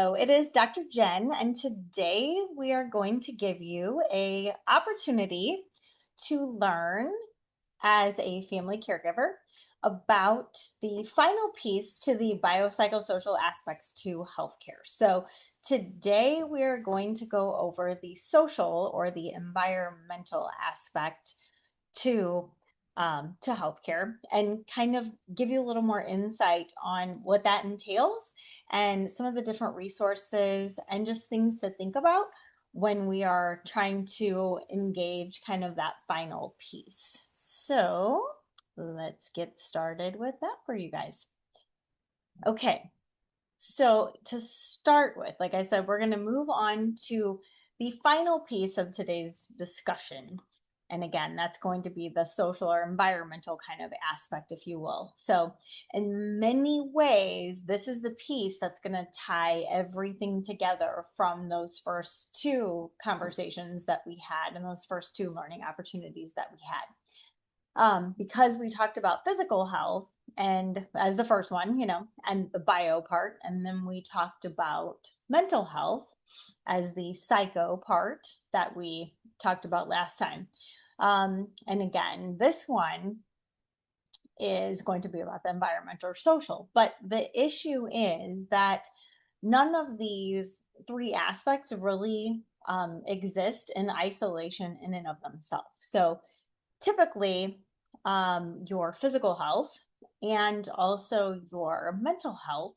Hello, it is Dr. Jen, and today we are going to give you a opportunity to learn as a family caregiver about the final piece to the biopsychosocial aspects to healthcare. So today we are going to go over the social or the environmental aspect to to healthcare and kind of give you a little more insight on what that entails and some of the different resources and just things to think about when we are trying to engage kind of that final piece. So let's get started with that for you guys. Okay, so to start with, like I said, we're going to move on to the final piece of today's discussion. And again, that's going to be the social or environmental kind of aspect, if you will. So in many ways, this is the piece that's going to tie everything together from those first two conversations that we had and those first two learning opportunities that we had. Because we talked about physical health and as the first one, and the bio part, and then we talked about mental health as the psycho part that we talked about last time. And again, this one is going to be about the environmental or social. But the issue is that none of these three aspects really exist in isolation in and of themselves. So typically, your physical health and also your mental health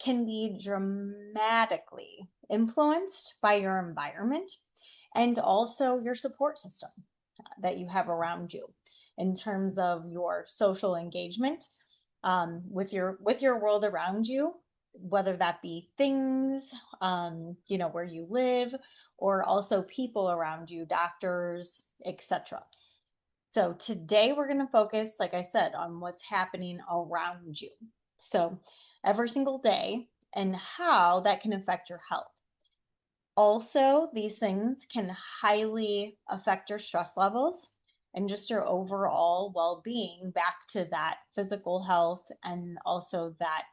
can be dramatically influenced by your environment and also your support system that you have around you in terms of your social engagement with your world around you, whether that be things where you live, or also people around you, doctors, etc. So today we're going to focus, like I said, on what's happening around you. So every single day and how that can affect your health. Also, these things can highly affect your stress levels and just your overall well-being, back to that physical health and also that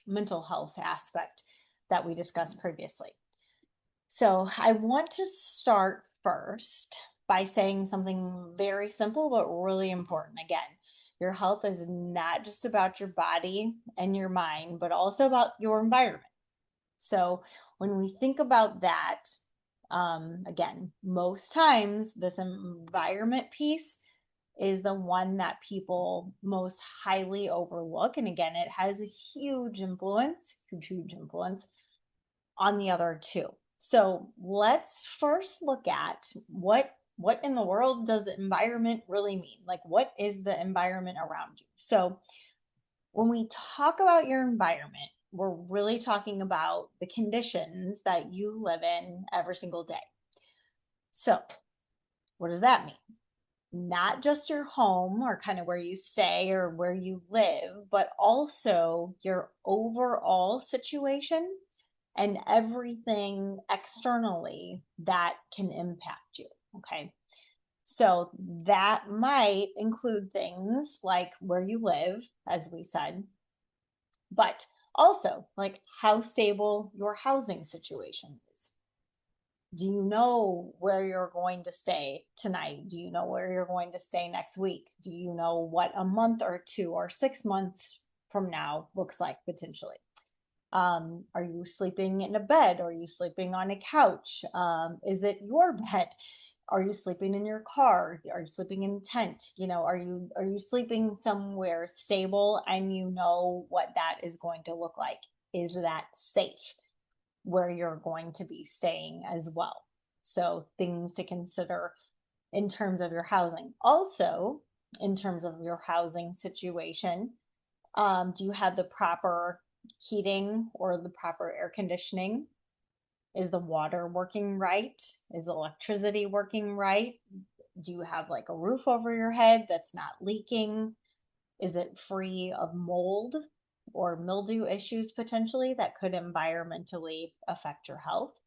mental health aspect that we discussed previously. So I want to start first by saying something very simple but really important. Again, your health is not just about your body and your mind, but also about your environment. So when we think about that, again, most times this environment piece is the one that people most highly overlook. And again, it has a huge influence, huge influence on the other two. So let's first look at what in the world does the environment really mean? Like, what is the environment around you? So when we talk about your environment, we're really talking about the conditions that you live in every single day. So what does that mean? Not just your home or kind of where you stay or where you live, but also your overall situation and everything externally that can impact you. Okay. So that might include things like where you live, as we said, but also like how stable your housing situation is. Do you know where you're going to stay tonight? Do you know where you're going to stay next week? Do you know what a month or 2 or 6 months from now looks like potentially? Are you sleeping in a bed? Are you sleeping on a couch? Is it your bed? Are you sleeping in your car? Are you sleeping in a tent? Are you sleeping somewhere stable and you know what that is going to look like? Is that safe where you're going to be staying as well? So things to consider in terms of your housing. Also, in terms of your housing situation, do you have the proper heating or the proper air conditioning? Is the water working right? Is electricity working right? Do you have like a roof over your head that's not leaking? Is it free of mold or mildew issues potentially that could environmentally affect your health?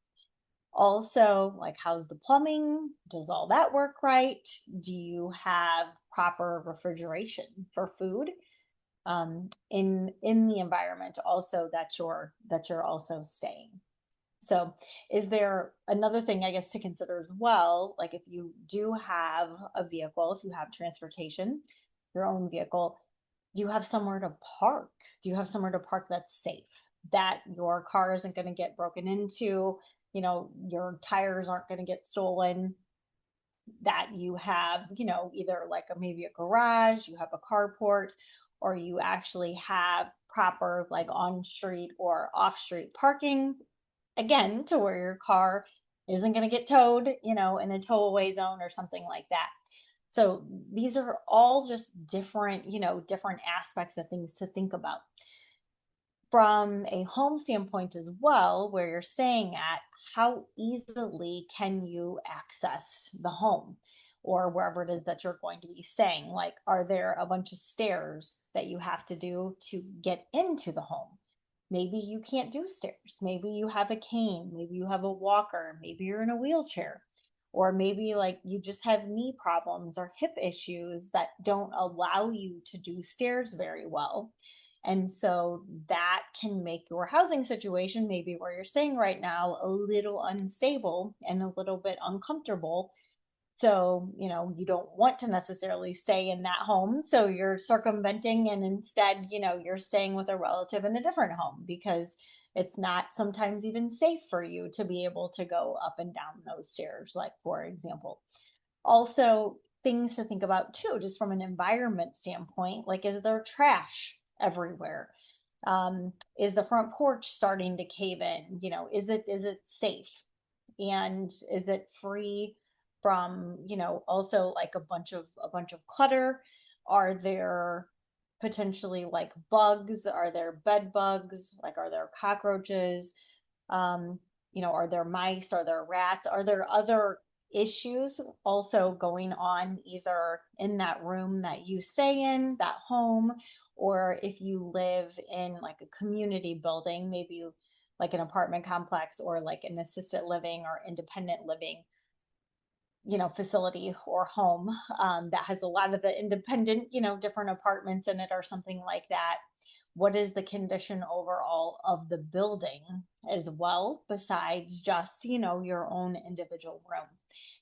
Also, like, how's the plumbing? Does all that work right? Do you have proper refrigeration for food? in the environment also that you're also staying. So is there another thing, I guess, to consider as well? Like if you do have a vehicle, if you have transportation, your own vehicle, do you have somewhere to park? Do you have somewhere to park that's safe? That your car isn't going to get broken into, your tires aren't going to get stolen, that you have, either like maybe a garage, you have a carport, or you actually have proper like on street or off street parking, again, to where your car isn't going to get towed, in a tow away zone or something like that. So these are all just different, different aspects of things to think about. From a home standpoint as well, where you're staying at, how easily can you access the home or wherever it is that you're going to be staying? Like, are there a bunch of stairs that you have to do to get into the home? Maybe you can't do stairs. Maybe you have a cane. Maybe you have a walker. Maybe you're in a wheelchair. Or maybe like you just have knee problems or hip issues that don't allow you to do stairs very well. And so that can make your housing situation, maybe where you're staying right now, a little unstable and a little bit uncomfortable. So, you don't want to necessarily stay in that home. So you're circumventing and instead, you're staying with a relative in a different home because it's not sometimes even safe for you to be able to go up and down those stairs, like for example. Also, things to think about too, just from an environment standpoint, like is there trash everywhere? Is the front porch starting to cave in? Is it safe? And is it free from, also like a bunch of clutter? Are there potentially like bugs? Are there bed bugs? Like are there cockroaches? um are there mice, are there rats, are there other issues also going on either in that room that you stay in, that home, or if you live in like a community building, maybe like an apartment complex or like an assisted living or independent living, facility or home, that has a lot of the independent, different apartments in it or something like that. What is the condition overall of the building as well, besides just, your own individual room?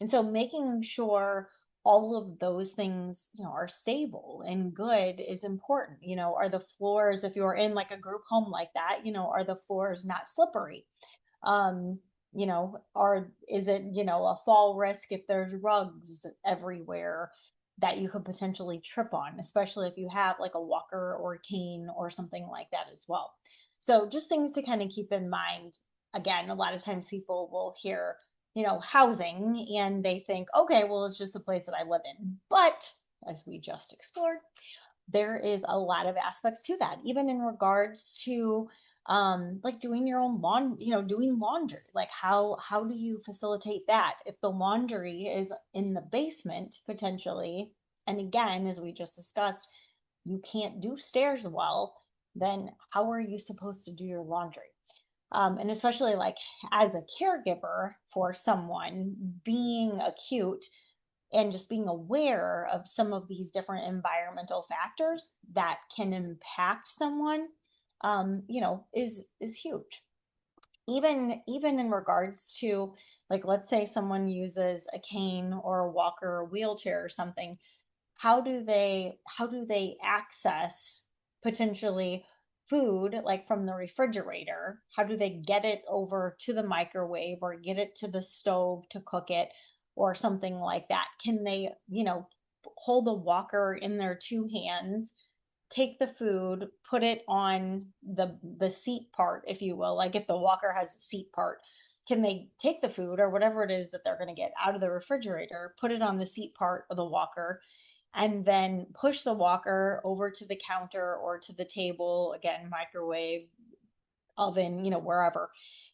And so making sure all of those things, are stable and good is important. Are the floors, if you're in like a group home like that, are the floors not slippery? um or is it, a fall risk if there's rugs everywhere that you could potentially trip on, especially if you have like a walker or a cane or something like that as well. So just things to kind of keep in mind. Again, a lot of times people will hear, housing, and they think, okay, well, it's just the place that I live in. But as we just explored, there is a lot of aspects to that, even in regards to like doing your own doing laundry. Like how do you facilitate that if the laundry is in the basement potentially? And again, as we just discussed, you can't do stairs well, then how are you supposed to do your laundry? And especially like as a caregiver for someone, being acute and just being aware of some of these different environmental factors that can impact someone, is huge. Even in regards to, like, let's say someone uses a cane or a walker or a wheelchair or something, how do they access potentially food like from the refrigerator? How do they get it over to the microwave or get it to the stove to cook it or something like that? Can they, hold the walker in their two hands, take the food, put it on the seat part, if you will, like if the walker has a seat part, can they take the food or whatever it is that they're going to get out of the refrigerator, put it on the seat part of the walker, and then push the walker over to the counter or to the table, again, microwave, oven, wherever,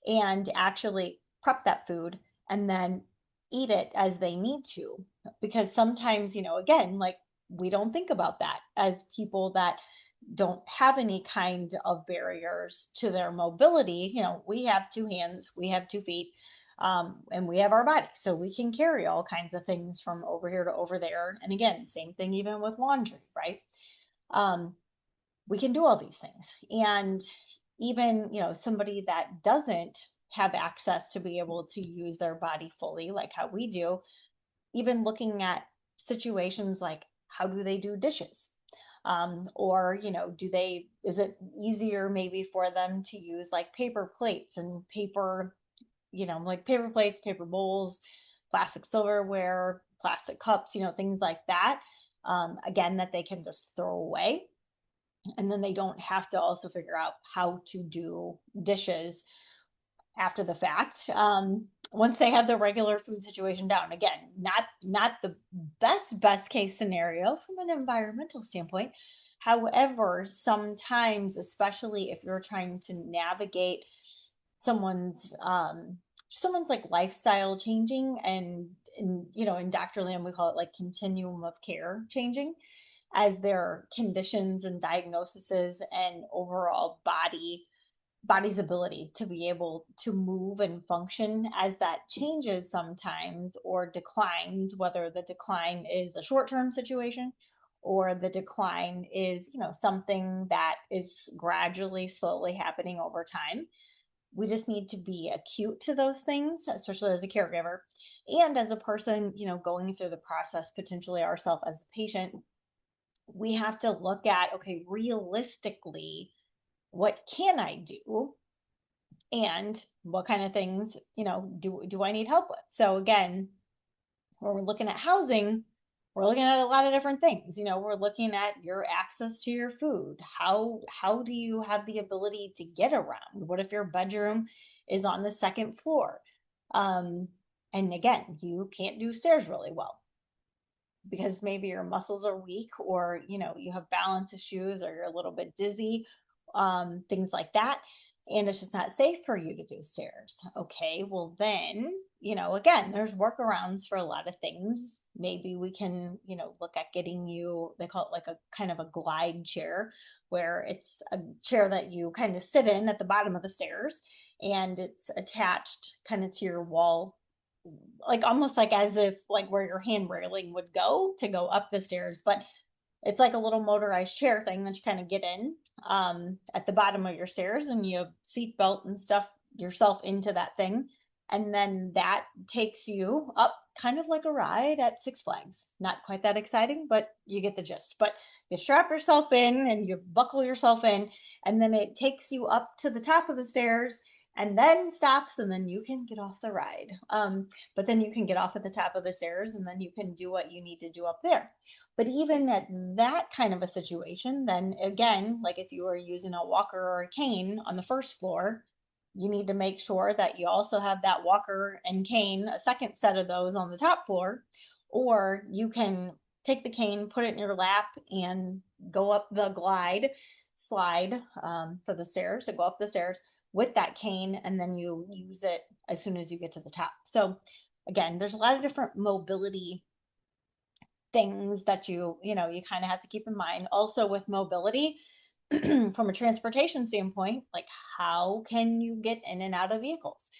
and actually prep that food and then eat it as they need to? Because sometimes, again, like we don't think about that as people that don't have any kind of barriers to their mobility. We have two hands, we have 2 feet, and we have our body. So we can carry all kinds of things from over here to over there. And again, same thing even with laundry, right? Um, we can do all these things. And even, somebody that doesn't have access to be able to use their body fully, like how we do, even looking at situations like how do they do dishes? Or, is it easier maybe for them to use like paper plates and paper, like paper plates, paper bowls, plastic silverware, plastic cups, things like that. Again, that they can just throw away. And then they don't have to also figure out how to do dishes after the fact. Once they have the regular food situation down. Again, not the best case scenario from an environmental standpoint. However, sometimes, especially if you're trying to navigate someone's someone's like lifestyle changing, and in Dr. Lamb we call it like continuum of care changing, as their conditions and diagnoses and overall body's ability to be able to move and function, as that changes sometimes or declines, whether the decline is a short-term situation or the decline is, something that is gradually, slowly happening over time. We just need to be acute to those things, especially as a caregiver and as a person, going through the process, potentially ourselves as the patient. We have to look at, okay, realistically, what can I do? And what kind of things, do I need help with? So again, when we're looking at housing, we're looking at a lot of different things. We're looking at your access to your food. How do you have the ability to get around? What if your bedroom is on the second floor? Um, and again, you can't do stairs really well because maybe your muscles are weak, or you have balance issues, or you're a little bit dizzy, things like that, and it's just not safe for you to do stairs. Okay, well then, again, there's workarounds for a lot of things. Maybe we can, look at getting you, they call it like a kind of a glide chair, where it's a chair that you kind of sit in at the bottom of the stairs, and it's attached kind of to your wall, like almost like as if like where your hand railing would go to go up the stairs, but it's like a little motorized chair thing that you kind of get in, at the bottom of your stairs, and you seat belt and stuff yourself into that thing, and then that takes you up kind of like a ride at Six Flags. Not quite that exciting, but you get the gist. But you strap yourself in and you buckle yourself in, and then it takes you up to the top of the stairs and then stops, and then you can get off the ride. But then you can get off at the top of the stairs, and then you can do what you need to do up there. But even at that kind of a situation, then again, like if you were using a walker or a cane on the first floor, you need to make sure that you also have that walker and cane, a second set of those on the top floor, or you can take the cane, put it in your lap, and go up the slide, for the stairs, to go up the stairs with that cane, and then you use it as soon as you get to the top. So again, there's a lot of different mobility things that you kind of have to keep in mind. Also with mobility, from a transportation standpoint, like how can you get in and out of vehicles?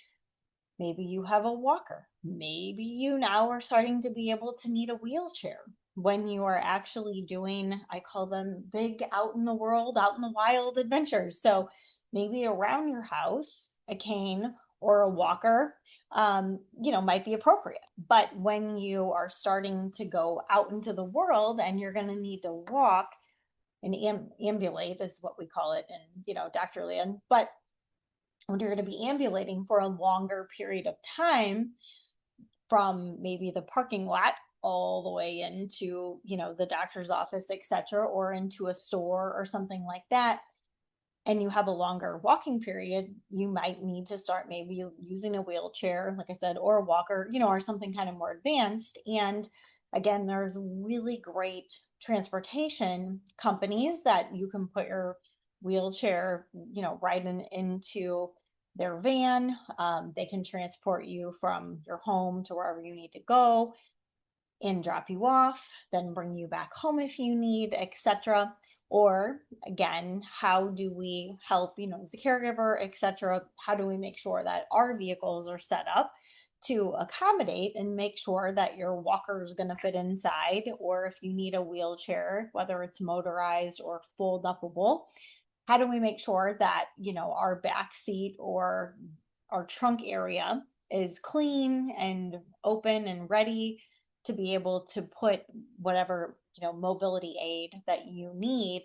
Maybe you have a walker. Maybe you now are starting to be able to need a wheelchair when you are actually doing, I call them big out in the world, out in the wild adventures. So maybe around your house, a cane or a walker, might be appropriate. But when you are starting to go out into the world and you're going to need to walk and ambulate is what we call it in, Dr. Leon. But when you're going to be ambulating for a longer period of time, from maybe the parking lot all the way into, the doctor's office, etc., or into a store or something like that, and you have a longer walking period, you might need to start maybe using a wheelchair, like I said, or a walker, or something kind of more advanced. And again, there's really great transportation companies that you can put your wheelchair, right into their van. They can transport you from your home to wherever you need to go and drop you off, then bring you back home if you need, etc. Or again, how do we help, as a caregiver, etc.? How do we make sure that our vehicles are set up to accommodate and make sure that your walker is going to fit inside, or if you need a wheelchair, whether it's motorized or fold upable, how do we make sure that, our back seat or our trunk area is clean and open and ready to be able to put whatever, mobility aid that you need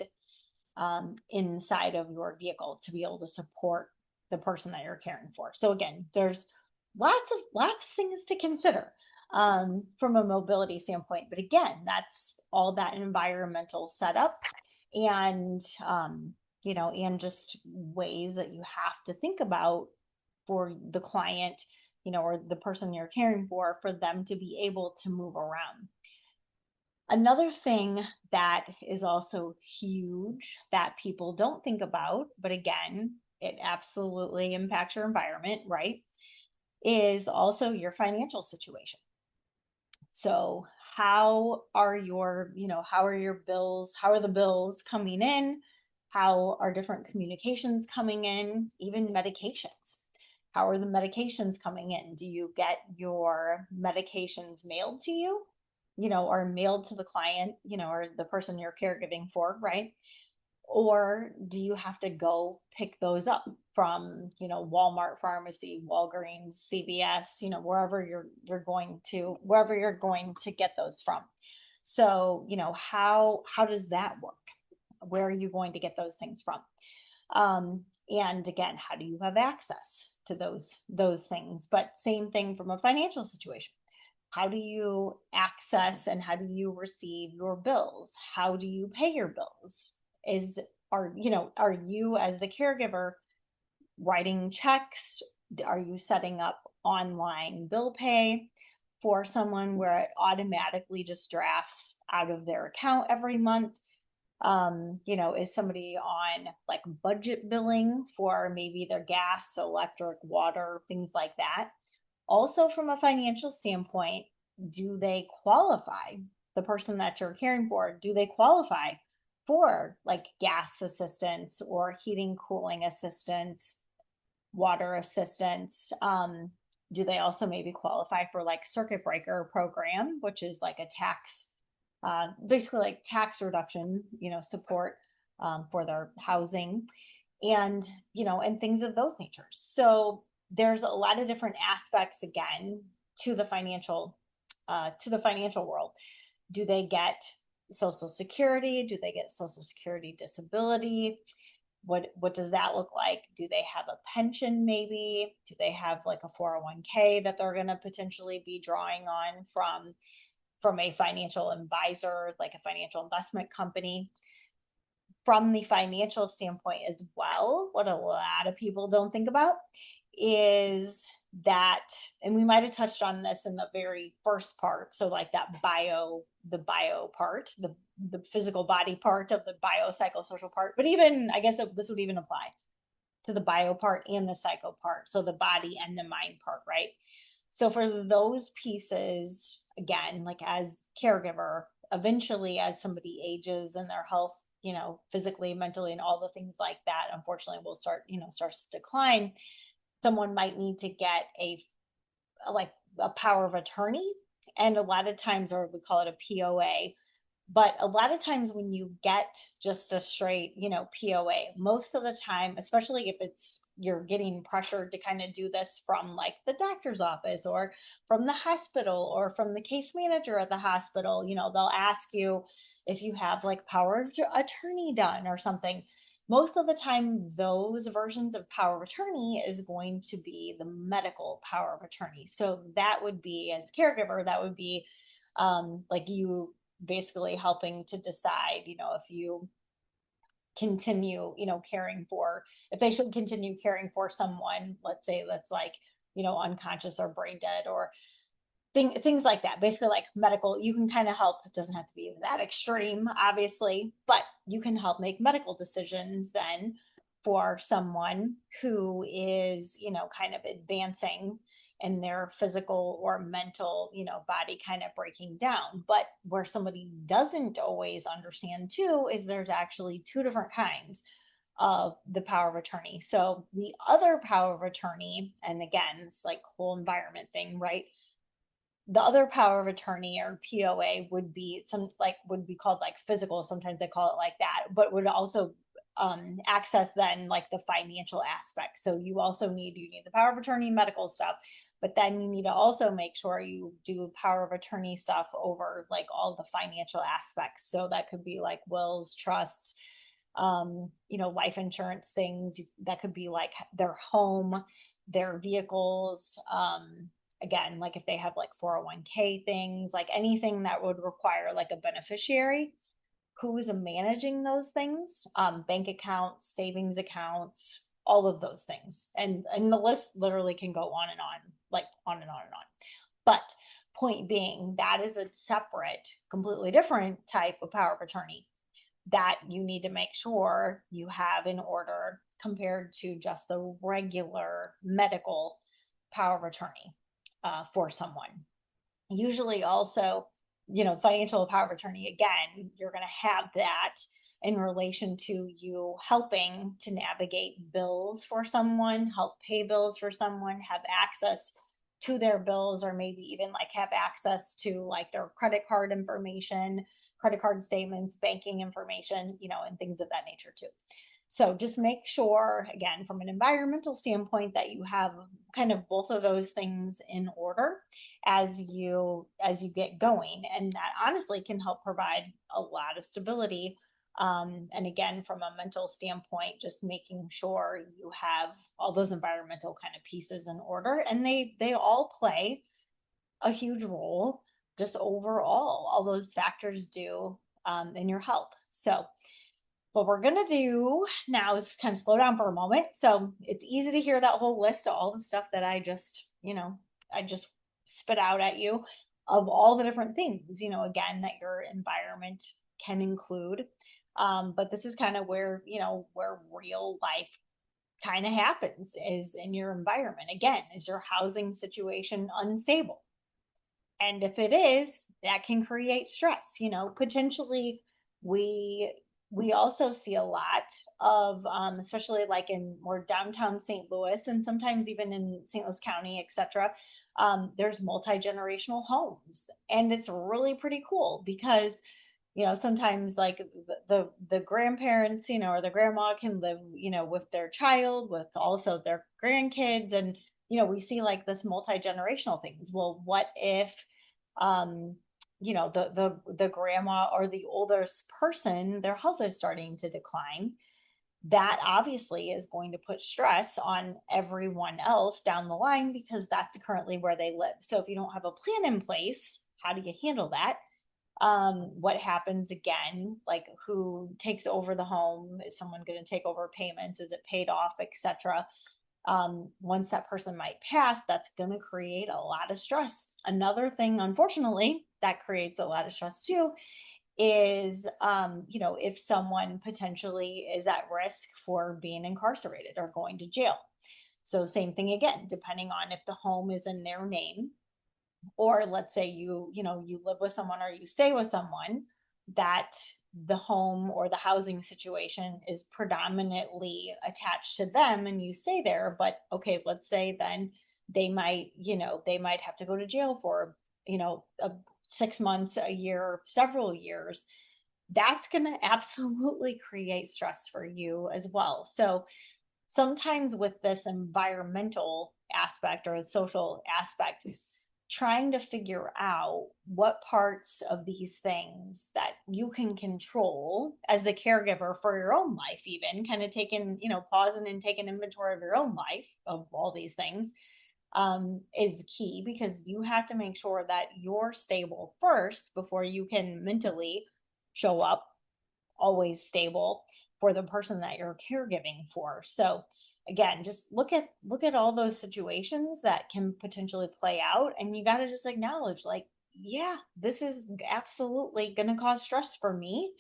inside of your vehicle to be able to support the person that you're caring for. So again, there's lots of things to consider from a mobility standpoint. But again, that's all that environmental setup and and just ways that you have to think about for the client, or the person you're caring for them to be able to move around. Another thing that is also huge that people don't think about, but again, it absolutely impacts your environment, right? Is also your financial situation. So how are your bills? How are the bills coming in? How are different communications coming in? Even medications. How are the medications coming in? Do you get your medications mailed to you? Or mailed to the client, or the person you're caregiving for, right? Or do you have to go pick those up from, Walmart pharmacy, Walgreens, CVS, wherever you're going to get those from? So, how does that work? Where are you going to get those things from? And again, how do you have access to those things? But same thing from a financial situation. How do you access and how do you receive your bills? How do you pay your bills? Are you as the caregiver writing checks? Are you setting up online bill pay for someone where it automatically just drafts out of their account every month? Is somebody on like budget billing for maybe their gas, electric, water, things like that? Also, from a financial standpoint, do they qualify? The person that you're caring for, do they qualify for like gas assistance or heating, cooling assistance, water assistance? Do they also maybe qualify for like circuit breaker program, which is like a tax, basically like tax reduction, support for their housing and, and things of those natures. So there's a lot of different aspects again to the financial world. Do they get Social Security? Do they get Social Security disability? What does that look like? Do they have a pension maybe? Do they have like a 401k that they're going to potentially be drawing on from a financial advisor, like a financial investment company? From the financial standpoint as well, what a lot of people don't think about is that, and we might have touched on this in the very first part. So like the bio part, the physical body part of the biopsychosocial part, but even, I guess this would even apply to the bio part and the psycho part. So the body and the mind part, right? So for those pieces, again, like as caregiver, eventually as somebody ages and their health, physically, mentally, and all the things like that, unfortunately will starts to decline. Someone might need to get a power of attorney. And a lot of times, or we call it a POA, but a lot of times when you get just a straight, POA, most of the time, especially if you're getting pressured to kind of do this from like the doctor's office or from the hospital or from the case manager at the hospital, they'll ask you if you have like power of attorney done or something. Most of the time, those versions of power of attorney is going to be the medical power of attorney. So that would be, as caregiver, that would be like you basically helping to decide, if you continue, caring for, if they should continue caring for someone, let's say that's like, unconscious or brain dead or things like that. Basically like medical, you can kind of help. It doesn't have to be that extreme, obviously, but you can help make medical decisions then for someone who is, kind of advancing in their physical or mental, body kind of breaking down. But where somebody doesn't always understand too is there's actually two different kinds. of the power of attorney. So the other power of attorney, and again, it's like whole environment thing, right? The other power of attorney or POA would be would be called like physical. Sometimes they call it like that, but would also access then like the financial aspect. So you need the power of attorney medical stuff, but then you need to also make sure you do power of attorney stuff over like all the financial aspects. So that could be like wills, trusts, life insurance things. That could be like their home, their vehicles, again, like if they have like 401k things, like anything that would require like a beneficiary who's managing those things, bank accounts, savings accounts, all of those things. And the list literally can go on and on, like on and on and on. But point being, that is a separate, completely different type of power of attorney that you need to make sure you have in order compared to just the regular medical power of attorney for someone. Usually also, financial power of attorney, again, you're going to have that in relation to you helping to navigate bills for someone, help pay bills for someone, have access to their bills, or maybe even like have access to like their credit card information, credit card statements, banking information, and things of that nature too. So just make sure, again, from an environmental standpoint, that you have kind of both of those things in order as you get going, and that honestly can help provide a lot of stability. And again, from a mental standpoint, just making sure you have all those environmental kind of pieces in order, and they all play a huge role just overall. All those factors do in your health. So what we're going to do now is kind of slow down for a moment. So it's easy to hear that whole list of all the stuff that I just spit out at you of all the different things, again, that your environment can include. But this is kind of where real life kind of happens is in your environment. Again, is your housing situation unstable? And if it is, that can create stress. Potentially we also see a lot of, especially like in more downtown St. Louis and sometimes even in St. Louis County, etc. There's multi-generational homes, and it's really pretty cool because sometimes like the grandparents, or the grandma can live, with their child, with also their grandkids, and we see like this multi-generational things. Well, what if the grandma or the oldest person, their health is starting to decline? That obviously is going to put stress on everyone else down the line because that's currently where they live. So if you don't have a plan in place, how do you handle that? What happens again, like who takes over the home? Is someone going to take over payments? Is it paid off, etc.? Once that person might pass, that's going to create a lot of stress. Another thing, unfortunately, that creates a lot of stress too is, if someone potentially is at risk for being incarcerated or going to jail. So same thing again, depending on if the home is in their name, or let's say you live with someone or you stay with someone that the home or the housing situation is predominantly attached to them and you stay there. But okay, let's say then they might have to go to jail for 6 months, a year, several years. That's going to absolutely create stress for you as well. So sometimes with this environmental aspect or social aspect, trying to figure out what parts of these things that you can control as the caregiver for your own life, even kind of taking, pausing and taking inventory of your own life of all these things, is key, because you have to make sure that you're stable first before you can mentally show up always stable for the person that you're caregiving for. So again, just look at all those situations that can potentially play out, and you got to just acknowledge, like, yeah, this is absolutely going to cause stress for me.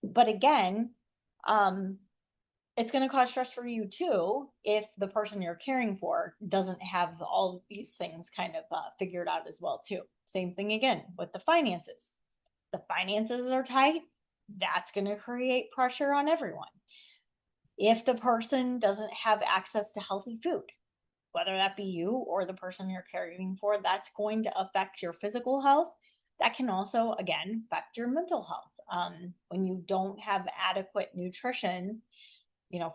But again, it's going to cause stress for you too if the person you're caring for doesn't have all these things kind of figured out as well too. Same thing again with the finances. The finances are tight, that's going to create pressure on everyone. If the person doesn't have access to healthy food, whether that be you or the person you're caregiving for, that's going to affect your physical health. That can also, again, affect your mental health. When you don't have adequate nutrition,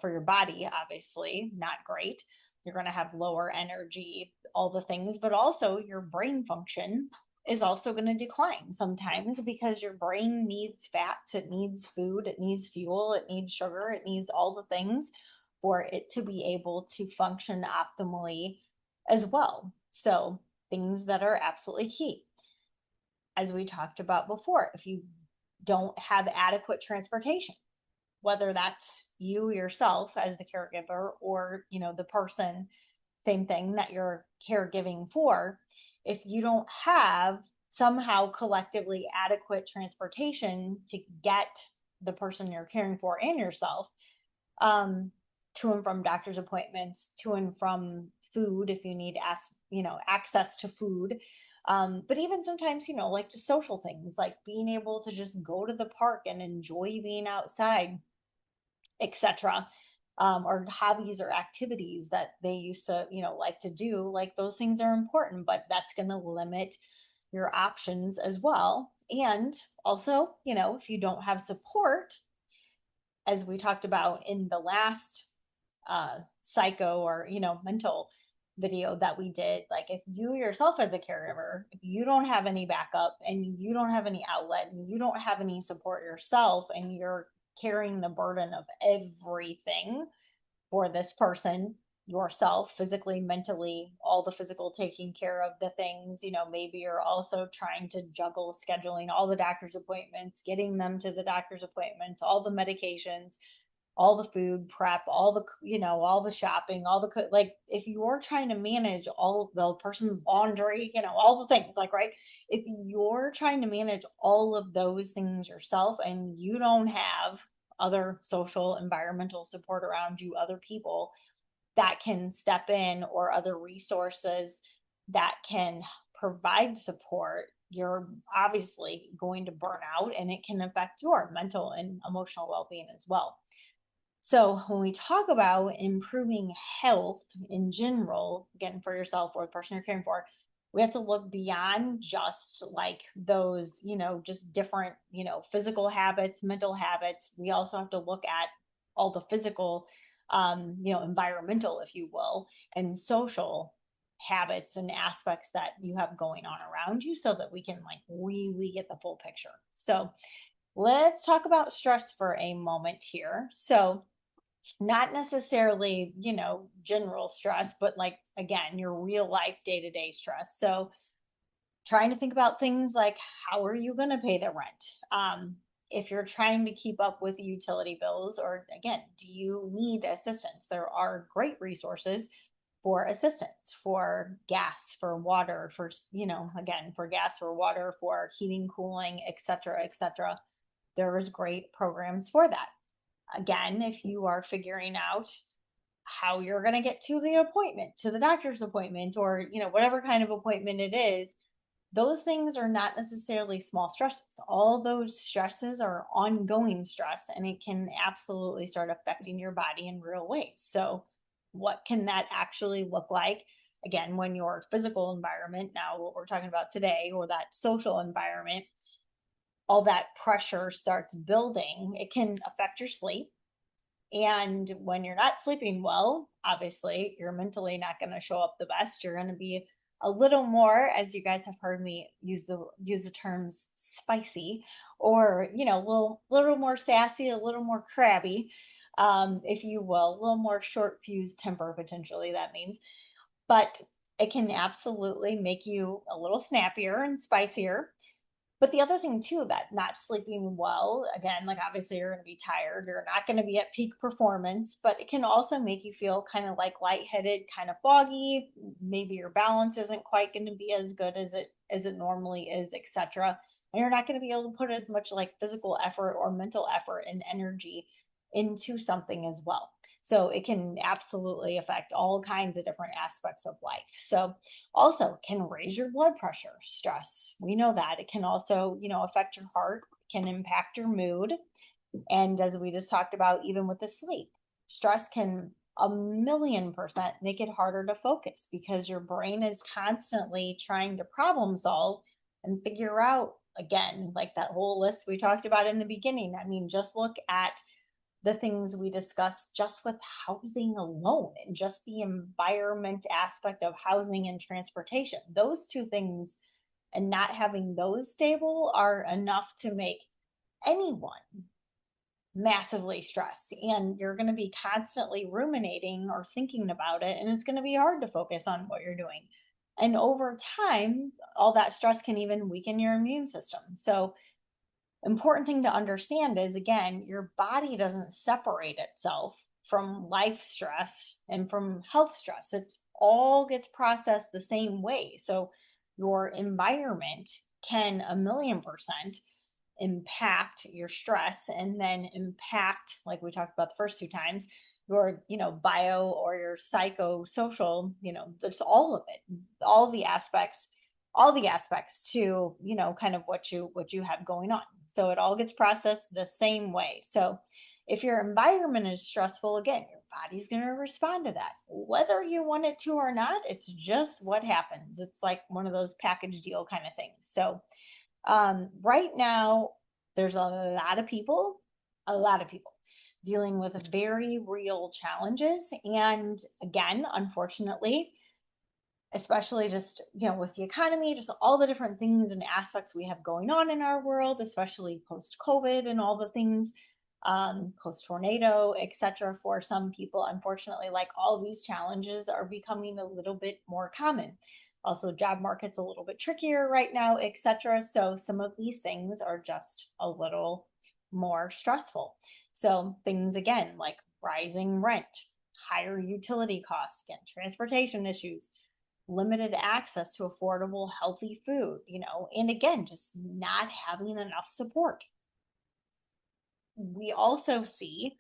for your body, obviously, not great. You're going to have lower energy, all the things, but also your brain function is also going to decline sometimes because your brain needs fats, it needs food, it needs fuel, it needs sugar, it needs all the things for it to be able to function optimally as well. So, things that are absolutely key. As we talked about before, if you don't have adequate transportation, whether that's you yourself as the caregiver or the person, same thing, that you're caregiving for, if you don't have somehow collectively adequate transportation to get the person you're caring for and yourself um, to and from doctor's appointments, to and from food if you need access to food, but even sometimes like to social things, like being able to just go to the park and enjoy being outside, etc. Or hobbies or activities that they used to, like to do. Like those things are important, but that's going to limit your options as well. And also, if you don't have support, as we talked about in the last psycho or, mental video that we did, like if you yourself as a caregiver, if you don't have any backup and you don't have any outlet and you don't have any support yourself and you're carrying the burden of everything for this person yourself, physically, mentally, all the physical, taking care of the things, maybe you're also trying to juggle scheduling all the doctor's appointments, getting them to the doctor's appointments, all the medications, all the food prep, all the, all the shopping, all the, like if you're trying to manage all the person's laundry, all the things, like, right, if you're trying to manage all of those things yourself and you don't have other social environmental support around you, other people that can step in or other resources that can provide support, you're obviously going to burn out and it can affect your mental and emotional well-being as well. So when we talk about improving health in general, again, for yourself or the person you're caring for, we have to look beyond just like those, just different, physical habits, mental habits. We also have to look at all the physical, environmental, if you will, and social habits and aspects that you have going on around you so that we can like really get the full picture. So let's talk about stress for a moment here. So not necessarily, general stress, but like, again, your real life day to day stress. So, trying to think about things like how are you going to pay the rent? If you're trying to keep up with utility bills, or again, do you need assistance? There are great resources for assistance, for gas, for water, for, again, for gas, for water, for heating, cooling, etc., etc. There is great programs for that. Again, if you are figuring out how you're going to get to the appointment, to the doctor's appointment, or whatever kind of appointment it is, those things are not necessarily small stresses. All those stresses are ongoing stress, and it can absolutely start affecting your body in real ways. So what can that actually look like? Again, when your physical environment, now what we're talking about today, or that social environment, all that pressure starts building, it can affect your sleep. And when you're not sleeping well, obviously, you're mentally not going to show up the best. You're going to be a little more, as you guys have heard me use the terms spicy, or a little more sassy, a little more crabby, if you will, a little more short fuse temper potentially. That means, but it can absolutely make you a little snappier and spicier. But the other thing too, that not sleeping well, again, like obviously you're going to be tired, you're not going to be at peak performance, but it can also make you feel kind of like lightheaded, kind of foggy. Maybe your balance isn't quite going to be as good as it normally is, etc. And you're not going to be able to put as much like physical effort or mental effort and energy into something as well. So it can absolutely affect all kinds of different aspects of life. So also can raise your blood pressure, stress. We know that. It can also, affect your heart, can impact your mood. And as we just talked about, even with the sleep. stress can 1,000,000% make it harder to focus because your brain is constantly trying to problem solve and figure out, again, like that whole list we talked about in the beginning. I mean, just look at the things we discussed just with housing alone and just the environment aspect of housing and transportation. Those two things and not having those stable are enough to make anyone massively stressed, and you're going to be constantly ruminating or thinking about it, and it's going to be hard to focus on what you're doing. And over time, all that stress can even weaken your immune system. So important thing to understand is, again, your body doesn't separate itself from life stress and from health stress. It all gets processed the same way. So your environment can 1,000,000% impact your stress, and then impact, like we talked about the first two times, your bio or your psychosocial, there's all of it, all the aspects, to kind of what you have going on. So it all gets processed the same way. So if your environment is stressful, again, your body's going to respond to that whether you want it to or not. It's just what happens. It's like one of those package deal kind of things. So right now, there's a lot of people dealing with very real challenges. And again, unfortunately, especially just, with the economy, just all the different things and aspects we have going on in our world, especially post COVID and all the things, post tornado, etc. For some people, unfortunately, like all these challenges are becoming a little bit more common. Also, job market's a little bit trickier right now, etc. So some of these things are just a little more stressful. So things, again, like rising rent, higher utility costs, again, transportation issues, limited access to affordable, healthy food, and again, just not having enough support. We also see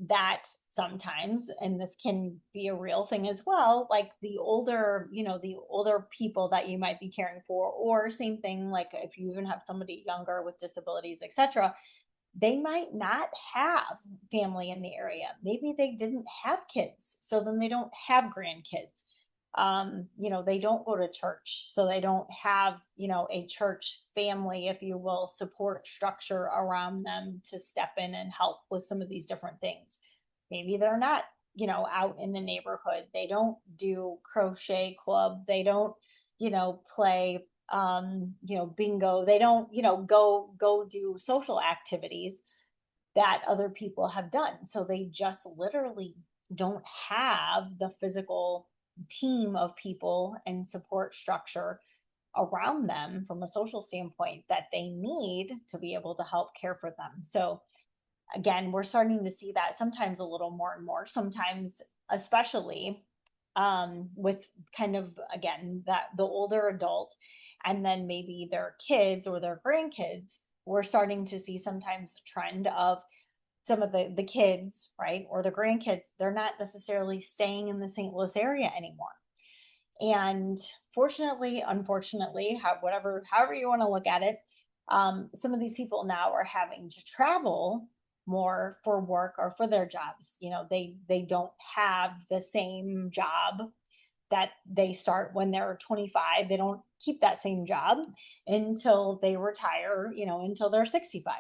that sometimes, and this can be a real thing as well, like the older people that you might be caring for, or same thing, like if you even have somebody younger with disabilities, etc., they might not have family in the area. Maybe they didn't have kids, so then they don't have grandkids. They don't go to church, so they don't have, a church family, if you will, support structure around them to step in and help with some of these different things. Maybe they're not, out in the neighborhood. They don't do crochet club. They don't, play, bingo. They don't, go do social activities that other people have done. So they just literally don't have the physical team of people and support structure around them from a social standpoint that they need to be able to help care for them. So again, we're starting to see that sometimes a little more and more, sometimes especially with kind of, again, that the older adult and then maybe their kids or their grandkids. We're starting to see sometimes a trend of some of the kids, right, or the grandkids, they're not necessarily staying in the St. Louis area anymore. And fortunately, unfortunately, however you want to look at it, some of these people now are having to travel more for work or for their jobs. They don't have the same job that they start when they're 25. They don't keep that same job until they retire, until they're 65.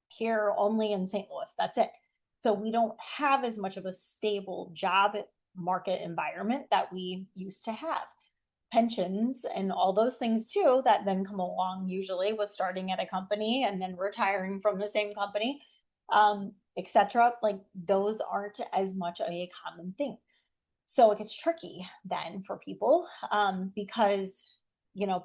Here only in St. Louis, that's it. So we don't have as much of a stable job market environment that we used to have. Pensions and all those things too that then come along, usually with starting at a company and then retiring from the same company, etc. Like those aren't as much of a common thing. So it gets tricky then for people, because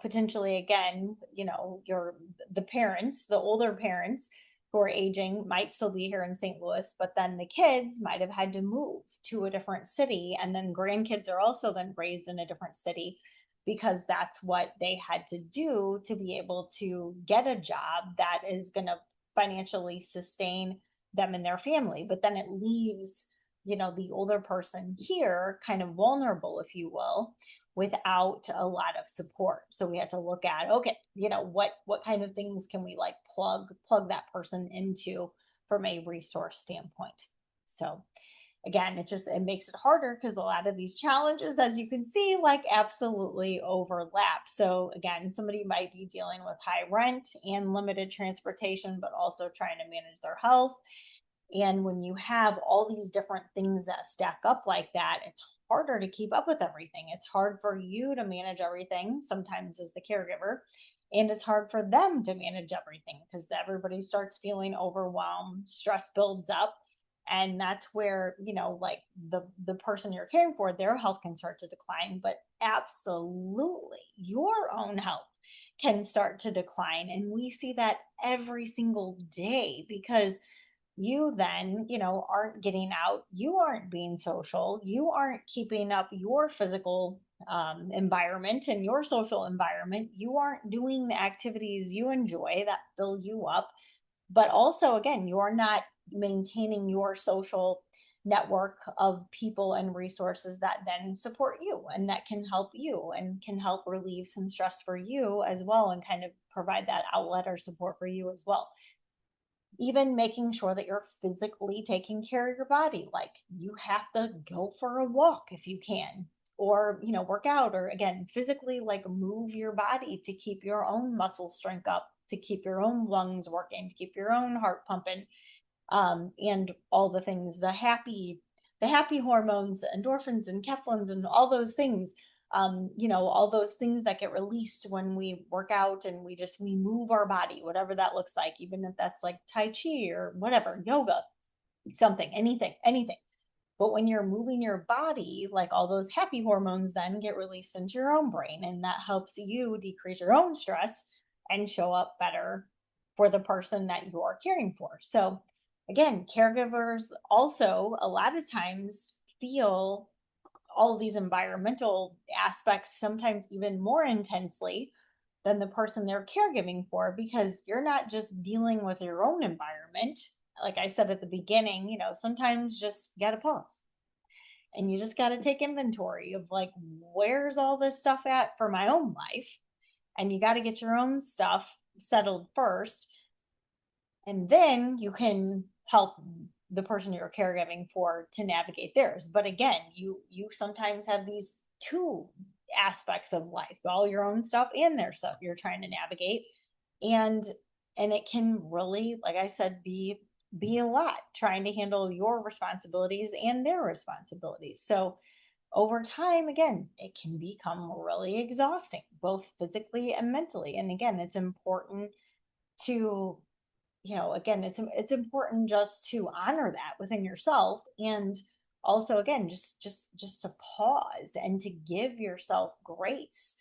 potentially, again, the parents, the older parents who are aging might still be here in St. Louis, but then the kids might have had to move to a different city, and then grandkids are also then raised in a different city because that's what they had to do to be able to get a job that is going to financially sustain them and their family. But then it leaves the older person here kind of vulnerable, if you will, without a lot of support. So we had to look at, okay, what kind of things can we like plug that person into from a resource standpoint. So again, it makes it harder because a lot of these challenges, as you can see, like absolutely overlap. So again, somebody might be dealing with high rent and limited transportation, but also trying to manage their health. And when you have all these different things that stack up like that, it's harder to keep up with everything. It's hard for you to manage everything sometimes as the caregiver, and it's hard for them to manage everything because everybody starts feeling overwhelmed, stress builds up. And that's where, like the person you're caring for, their health can start to decline, but absolutely your own health can start to decline. And we see that every single day because you then, aren't getting out, you aren't being social, you aren't keeping up your physical environment and your social environment, you aren't doing the activities you enjoy that fill you up. But also, again, you're not maintaining your social network of people and resources that then support you and that can help you and can help relieve some stress for you as well and kind of provide that outlet or support for you as well. Even making sure that you're physically taking care of your body, like you have to go for a walk if you can, or work out, or again physically like move your body to keep your own muscle strength up, to keep your own lungs working, to keep your own heart pumping, and all the things, the happy hormones, endorphins and kephalins and all those things, all those things that get released when we work out and we move our body, whatever that looks like, even if that's like Tai Chi or whatever, yoga, something, anything. But when you're moving your body, like all those happy hormones then get released into your own brain, and that helps you decrease your own stress and show up better for the person that you're caring for. So, again, caregivers also a lot of times feel all of these environmental aspects sometimes even more intensely than the person they're caregiving for, because you're not just dealing with your own environment. Like I said at the beginning, sometimes just you got to pause and you just got to take inventory of like, where's all this stuff at for my own life? And you got to get your own stuff settled first. And then you can help the person you're caregiving for to navigate theirs. But again, you sometimes have these two aspects of life, all your own stuff and their stuff you're trying to navigate. And it can really, like I said, be a lot trying to handle your responsibilities and their responsibilities. So over time, again, it can become really exhausting, both physically and mentally. And again, it's important to, again, it's important just to honor that within yourself, and also again just to pause and to give yourself grace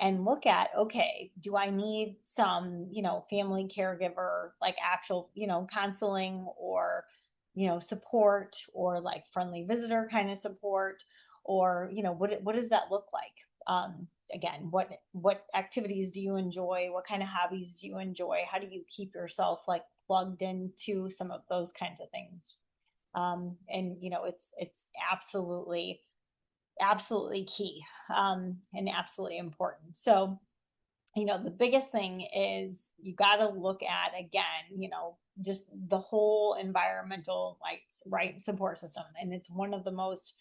and look at, okay, do I need some family caregiver, like actual counseling, or support, or like friendly visitor kind of support, or what does that look like? Again, what activities do you enjoy, what kind of hobbies do you enjoy, how do you keep yourself like plugged into some of those kinds of things? And it's absolutely key, and absolutely important. So the biggest thing is you got to look at, again, just the whole environmental, like, right, support system, and it's one of the most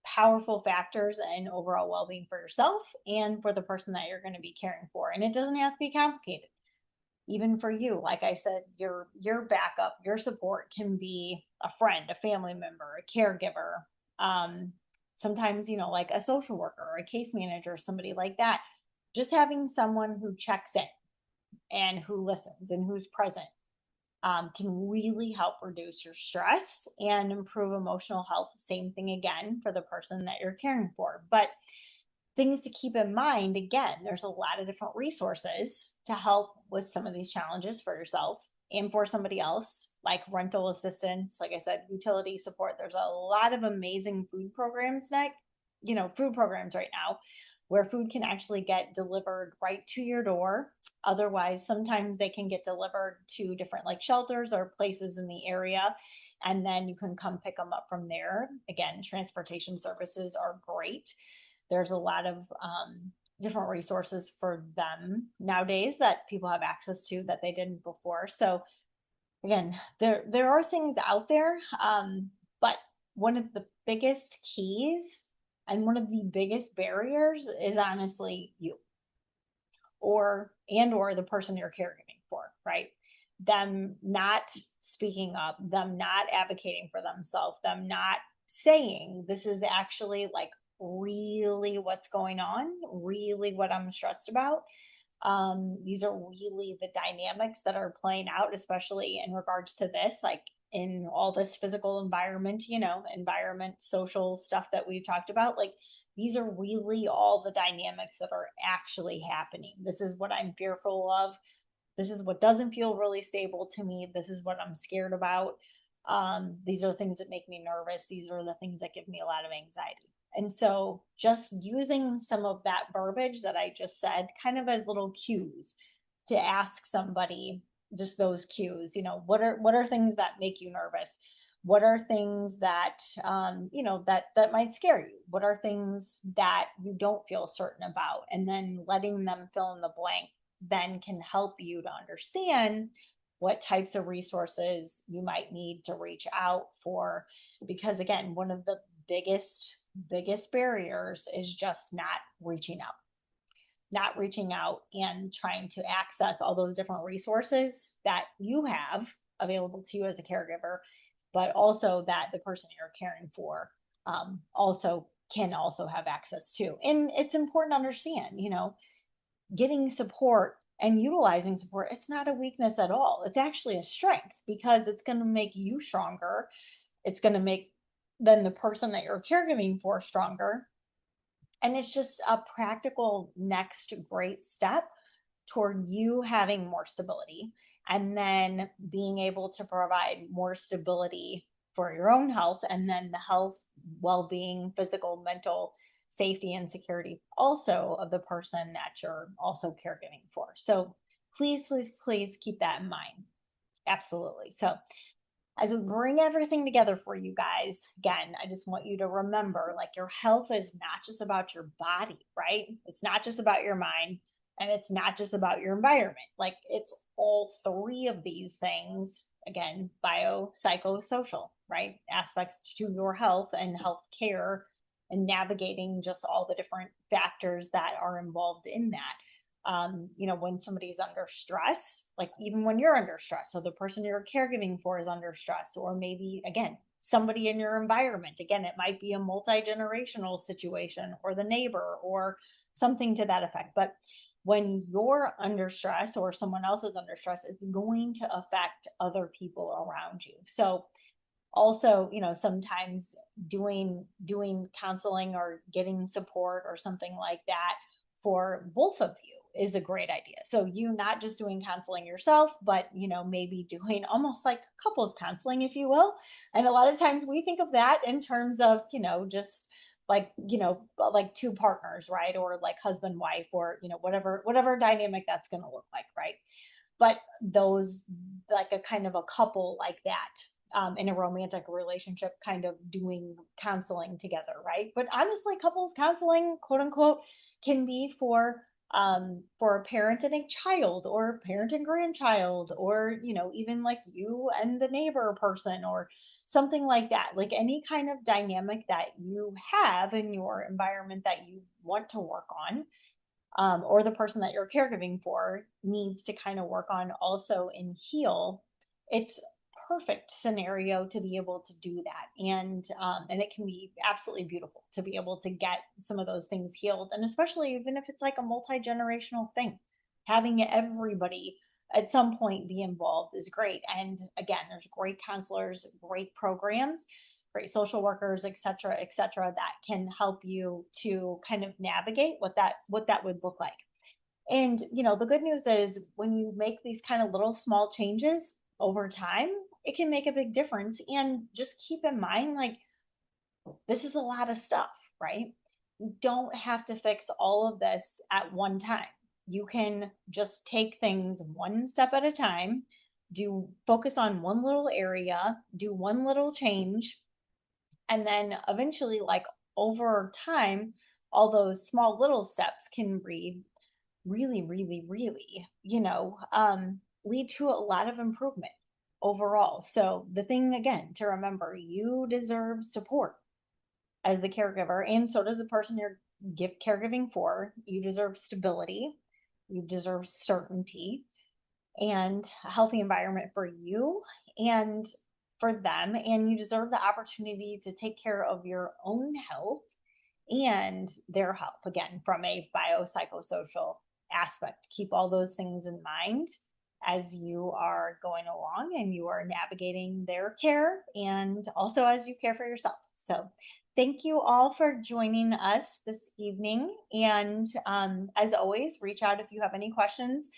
powerful factors in overall well-being for yourself and for the person that you're going to be caring for. And it doesn't have to be complicated. Even for you, like I said, your backup, your support can be a friend, a family member, a caregiver, sometimes like a social worker or a case manager, somebody like that. Just having someone who checks in and who listens and who's present, can really help reduce your stress and improve emotional health. Same thing again for the person that you're caring for. But things to keep in mind, again, there's a lot of different resources to help with some of these challenges for yourself and for somebody else, like rental assistance, like I said, utility support. There's a lot of amazing food programs right now where food can actually get delivered right to your door. Otherwise, sometimes they can get delivered to different like shelters or places in the area, and then you can come pick them up from there. Again, transportation services are great. There's a lot of different resources for them nowadays that people have access to that they didn't before. So again, there are things out there, but one of the biggest keys and one of the biggest barriers is honestly you or the person you're caregiving for, right? Them not speaking up, them not advocating for themselves, them not saying this is actually like really what's going on, really what I'm stressed about. These are really the dynamics that are playing out, especially in regards to this, like in all this physical environment, environment, social stuff that we've talked about. Like these are really all the dynamics that are actually happening. This is what I'm fearful of. This is what doesn't feel really stable to me. This is what I'm scared about. These are things that make me nervous. These are the things that give me a lot of anxiety. And so just using some of that verbiage that I just said kind of as little cues to ask somebody, just those cues, what are things that make you nervous? What are things that that might scare you? What are things that you don't feel certain about? And then letting them fill in the blank then can help you to understand what types of resources you might need to reach out for. Because again, one of the biggest barriers is just not reaching out and trying to access all those different resources that you have available to you as a caregiver, but also that the person you're caring for also can also have access to. And it's important to understand, getting support and utilizing support, it's not a weakness at all. It's actually a strength because it's going to make you stronger. It's going to make then the person that you're caregiving for stronger. And it's just a practical next great step toward you having more stability and then being able to provide more stability for your own health and then the health, well-being, physical, mental safety and security also of the person that you're also caregiving for. So please, please, please keep that in mind. Absolutely. So as we bring everything together for you guys, again, I just want you to remember like your health is not just about your body, right? It's not just about your mind and it's not just about your environment. Like it's all three of these things, again, bio, psycho, social, right? Aspects to your health and health care and navigating just all the different factors that are involved in that. When somebody's under stress, like even when you're under stress, so the person you're caregiving for is under stress, or maybe again, somebody in your environment, again, it might be a multi-generational situation or the neighbor or something to that effect. But when you're under stress or someone else is under stress, it's going to affect other people around you. So also, sometimes doing counseling or getting support or something like that for both of you is a great idea. So you not just doing counseling yourself, but maybe doing almost like couples counseling, if you will. And a lot of times we think of that in terms of, just like two partners, right? Or like husband, wife, or whatever dynamic that's going to look like, right? But those like a kind of a couple like that, in a romantic relationship, kind of doing counseling together, right? But honestly, couples counseling, quote unquote, can be for a parent and a child, or parent and grandchild, or even like you and the neighbor person, or something like that. Like any kind of dynamic that you have in your environment that you want to work on, or the person that you're caregiving for needs to kind of work on also and heal. It's perfect scenario to be able to do that, and it can be absolutely beautiful to be able to get some of those things healed, and especially even if it's like a multi-generational thing, having everybody at some point be involved is great. And again, there's great counselors, great programs, great social workers, et cetera, that can help you to kind of navigate what that would look like. And the good news is when you make these kind of little small changes over time, it can make a big difference. And just keep in mind, like, this is a lot of stuff, right? You don't have to fix all of this at one time. You can just take things one step at a time, do focus on one little area, do one little change, and then eventually, like over time, all those small little steps can really, really, really, lead to a lot of improvement overall. So the thing again to remember, you deserve support as the caregiver, and so does the person you're caregiving for. You deserve stability, you deserve certainty, and a healthy environment for you and for them. And you deserve the opportunity to take care of your own health and their health, again, from a biopsychosocial aspect. Keep all those things in mind as you are going along and you are navigating their care, and also as you care for yourself. So, thank you all for joining us this evening. And as always, reach out if you have any questions.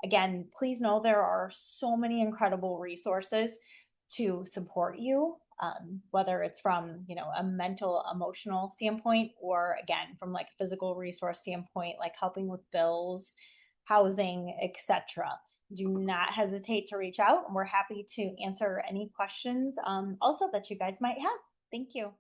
Again, please know there are so many incredible resources to support you, whether it's from a mental, emotional standpoint, or again from like a physical resource standpoint, like helping with bills, housing, etc. Do not hesitate to reach out, and we're happy to answer any questions also that you guys might have. Thank you.